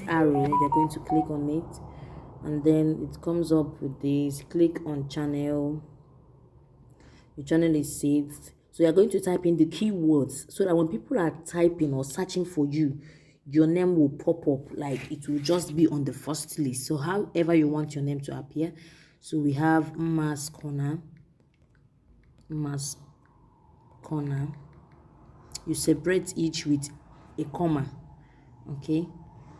arrow, you're going to click on it, and then it comes up with this. Click on channel. Your channel is saved. So you're going to type in the keywords so that when people are typing or searching for you, your name will pop up, like it will just be on the first list. So however you want your name to appear. So we have Mma's Corner. Mma's Corner. You separate each with a comma. Okay,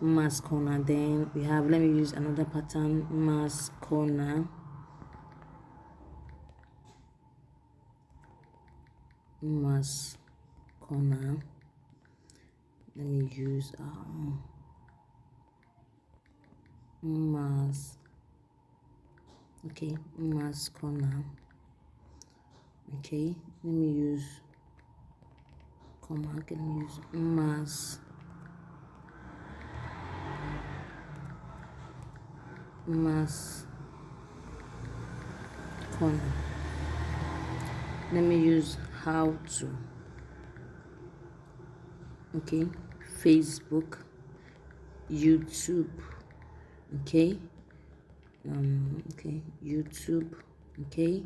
Mma's Corner. Then we have, let me use another pattern, Mma's Corner. Mma's Corner. Let me use Mma's. Okay, Mma's Corner. Okay, let me use comma. Okay, let me use Mma's Corner. Let me use how to. Okay, Facebook, YouTube. Okay, okay, YouTube. Okay,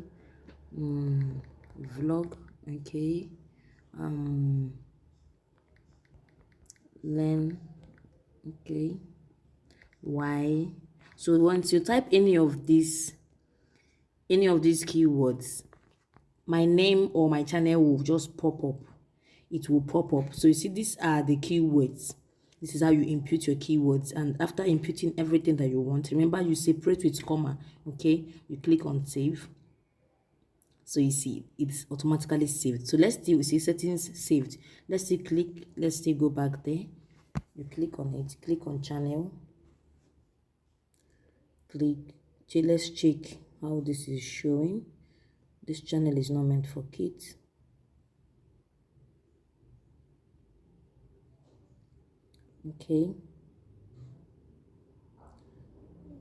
vlog. Okay, learn. Okay, why. So once you type any of these keywords, my name or my channel will just pop up. It will pop up. So you see, these are the keywords. This is how you input your keywords. And after inputting everything that you want, remember you separate with comma. Okay, you click on save. So you see it's automatically saved. So let's see, we see settings saved. Let's see, go back there. You click on it, click on channel, let's check how this is showing. This channel is not meant for kids. Okay,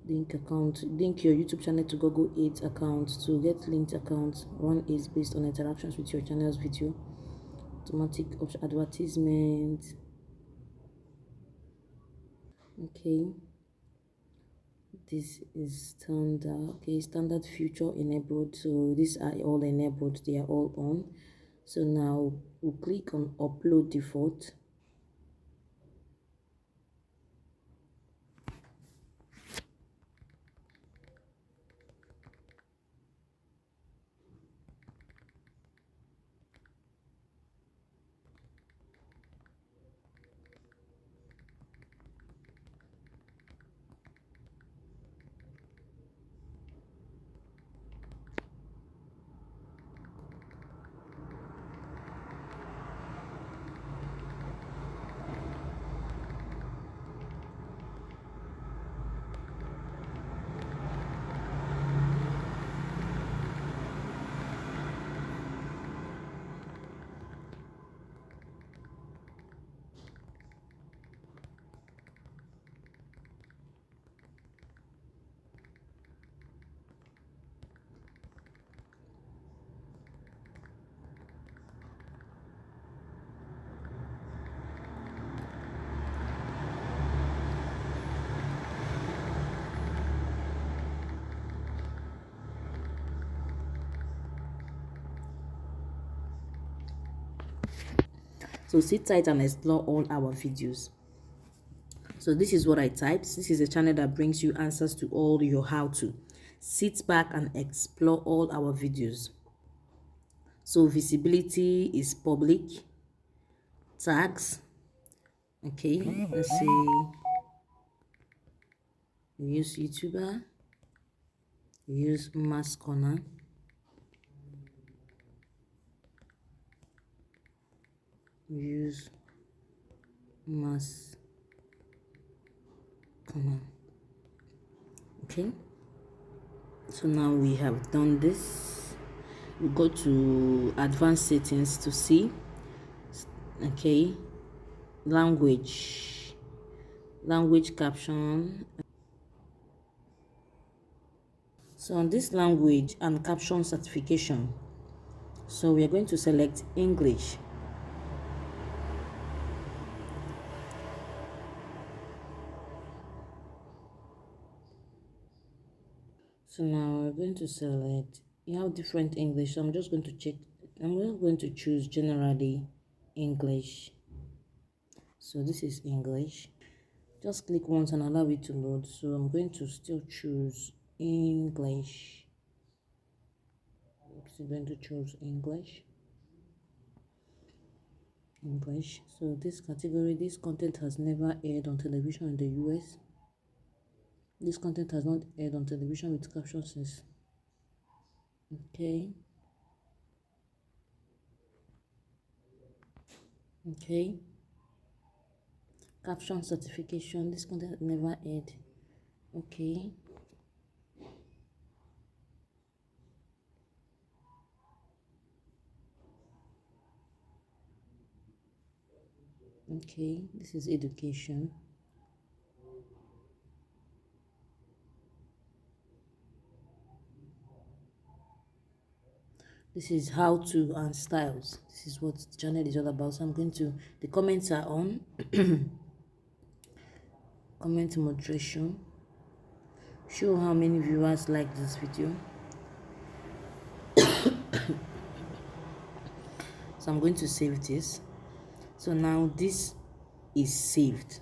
link your YouTube channel to Google Ads account. To get linked accounts, run is based on interactions with your channel's video. Automatic advertisement. Okay, this is standard. Okay, standard feature enabled. So these are all enabled, they are all on. So now we'll click on upload default. So sit tight and explore all our videos. So this is what I typed. This is a channel that brings you answers to all your how-to. Sit back and explore all our videos. So visibility is public. Tags. Okay, let's see. Use YouTuber. Use Mma's Corner. Use Mma's Corner. Okay, so now we have done this. We go to advanced settings to see. Okay, language caption. So on this language and caption certification, so we are going to select English. So now we're going to select, you have different English, so I'm just going to check, I'm just going to choose generally English. So this is English. Just click once and allow it to load. So I'm going to still choose English. I'm going to choose English. So this category, this content has never aired on television in the US. This content has not aired on television with captions since. Okay. Caption certification, this content never aired. Okay. This is education. This is how to and styles. This is what the channel is all about. So I'm going to, the comments are on. Comment moderation. Show how many viewers like this video. So I'm going to save this. So now this is saved.